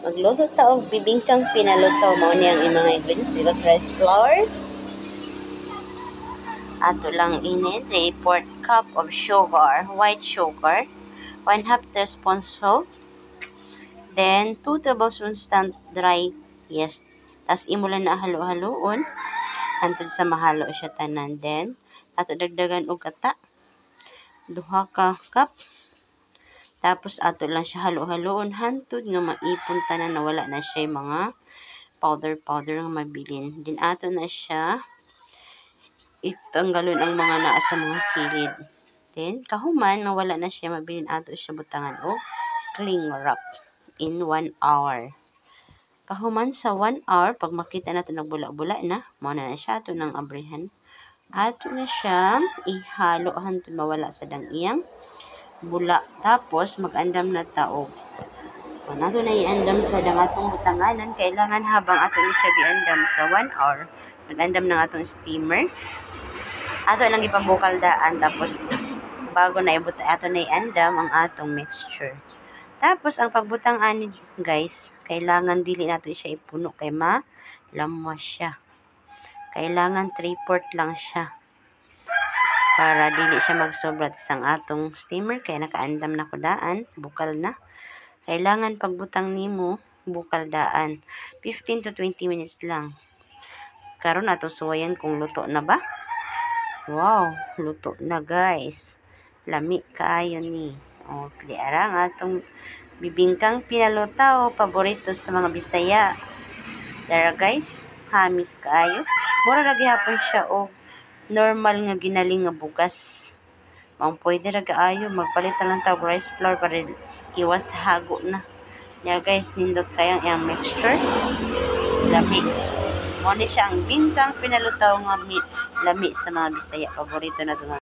Magluto ta og bibingkang pinalutaw mao ni ang imong ingredients. We got rice flour. Ato lang init 3/4 cup of sugar, white sugar, 1/2 teaspoon salt, then 2 tablespoons stand dry yeast. Tas imo lang na halo-haloon hantod sa mahalo siya tanan. Then ato dagdagan og kata 2 ka cup. Tapos ato lang siya halo-haloon hantod nga maipon tanan na wala na siya mga powder nga mabilin. Then ato na siya itanggalon ang mga naa sa mga kilid. Then kahuman na wala na siya mabilin, ato siya butangan o cling wrap in 1 hour. Kahuman sa 1 hour, pag makita nato nagbula-bula na, mao na siya ato nang abrihan. Ato na siya ihalo hantod mawala sa iyang bula. Tapos mag-andam na taog. Kung ato na iandam sa atong butanganan, kailangan habang ato na siya giandam sa 1 hour, mag-andam ng atong steamer. Ato lang ipabukaldaan, tapos bago na ato na iandam ang atong mixture. Tapos ang pagbutang ani guys, kailangan dili nato siya ipuno kay malamwas siya. Kailangan 3/4 lang siya para dili siya magsobra sa atong steamer kay nakaandam na ko daan, bukal na. Kailangan pagbutang nimo bukaldaan 15 to 20 minutes lang. Karon ato suwayan kung luto na ba. Wow, luto na guys. Lami kaayo ni. O, ara ang atong bibingkang pinalutaw, paborito sa mga Bisaya. Dara guys, hamis kaayo. Mura ra gihapon siya o normal nga ginaling nga bugas. Mao pwede ra kaayo magpalit lang ta og rice flour para iwas hago na. Ya guys, nindot kayang iyang mixture. Lami. Mo ni siya ang bingkang pinalutaw nga lami sa mga Bisaya. Paborito na ito.